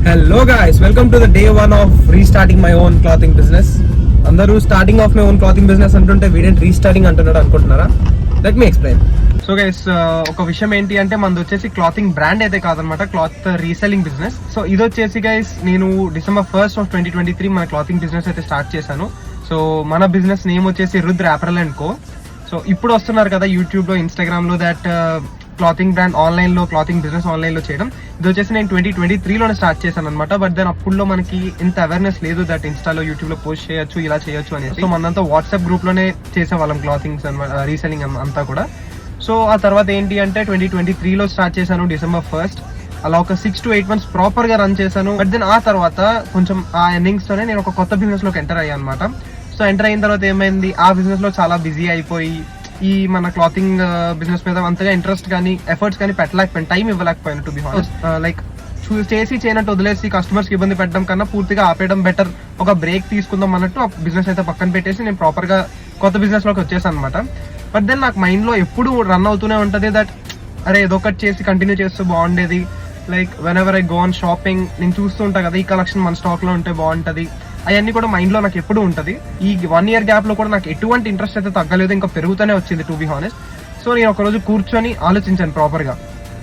Hello guys, welcome to the day one of restarting my own clothing business. అందరూ starting of my own clothing business అంటుంటే వీడేంటి restarting అంటున్నాడు అనుకుంటున్నారా? Let me explain. So guys, ఒక విషయం ఏంటి అంటే మనది వచ్చేసి క్లాతింగ్ బ్రాండ్ అయితే కాదనమాట, క్లాత్ రీసెల్లింగ్ బిజినెస్. సో ఇది వచ్చేసి గైస్ నేను December 1st of 2023 మన క్లాతింగ్ బిజినెస్ అయితే స్టార్ట్ చేశాను. సో మన బిజినెస్ నేమ్ వచ్చేసి Rudra apparel and co. So ఇప్పుడు వస్తున్నారు కదా యూట్యూబ్ లో, ఇన్స్టాగ్రామ్ లో దట్ క్లాతింగ్ బ్రాండ్ ఆన్లైన్ లో, క్లాతింగ్ బిజినెస్ ఆన్లైన్ లో చేయడం. ఇది వచ్చేసి నేను 2023 లోనే స్టార్ట్ చేశాను అనమాట. బట్ దెన్ అప్పుడులో మనకి ఇంత అవేర్నెస్ లేదు దట్ ఇన్స్టాలో, యూట్యూబ్ లో పోస్ట్ చేయొచ్చు, ఇలా చేయొచ్చు అనేది. సో మనంతా వాట్సాప్ గ్రూప్ లోనే చేసేవాళ్ళం క్లాతింగ్స్ అనమాట, రీసెల్లింగ్ అంతా కూడా. సో ఆ తర్వాత ఏంటి అంటే 2023 లో స్టార్ట్ చేశాను December 1st. అలా ఒక 6 to 8 months ప్రాపర్ గా రన్ చేశాను. బట్ దెన్ ఆ తర్వాత కొంచెం ఆ ఎర్నింగ్స్ తోనే నేను ఒక కొత్త బిజినెస్ లోకి ఎంటర్ అయ్యాను అనమాట. సో ఎంటర్ అయిన తర్వాత ఏమైంది, ఆ బిజినెస్ లో చాలా బిజీ అయిపోయి ఈ మన క్లాతింగ్ బిజినెస్ మీద అంతగా ఇంట్రెస్ట్ కానీ ఎఫర్ట్స్ కానీ పెట్టలేకపోయాను, టైం ఇవ్వలేకపోయాను టు బి హానెస్ట్. లైక్ చేసి చేయనట్టు వదిలేసి కస్టమర్స్ కి ఇబ్బంది పెట్టడం కన్నా పూర్తిగా ఆపేయడం బెటర్, ఒక బ్రేక్ తీసుకుందాం అన్నట్టు ఆ బిజినెస్ అయితే పక్కన పెట్టేసి నేను ప్రాపర్ గా కొత్త బిజినెస్ లోకి వచ్చేసాను అనమాట. బట్ దెన్ నాకు మైండ్ లో ఎప్పుడు రన్ అవుతూనే ఉంటది దట్ అరే ఏదో ఒకటి చేసి కంటిన్యూ చేస్తూ బాగుండేది. Like when ever I go on shopping నేను చూస్తూ ఉంటా కదా, ఈ కలెక్షన్ మన స్టాక్ లో ఉంటే బాగుంటది, అవన్నీ కూడా మైండ్ లో నాకు ఎప్పుడు ఉంటది. ఈ 1 year గ్యాప్ లో కూడా నాకు ఎటువంటి ఇంట్రెస్ట్ అయితే తగ్గలేదు, ఇంకా పెరుగుతూనే వచ్చింది టు బి హానెస్ట్. సో నేను ఒక రోజు కూర్చొని ఆలోచించాను ప్రాపర్ గా,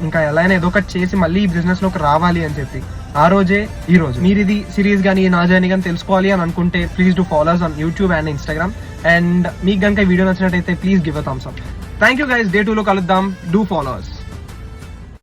ఇంకా ఎలా అయినా ఏదో ఒకటి చేసి మళ్ళీ ఈ బిజినెస్ లోకి రావాలి అని చెప్పి. ఆ రోజే ఈ రోజు. మీరు ఇది సిరీస్ గానీ నా జర్నీ కానీ తెలుసుకోవాలి అని అనుకుంటే please do follows on YouTube and Instagram. And మీకు కనుక వీడియో నచ్చినట్టయితే please give a thumbs up. Thank you guys. Day 2 లో కలుద్దాం. Do follows.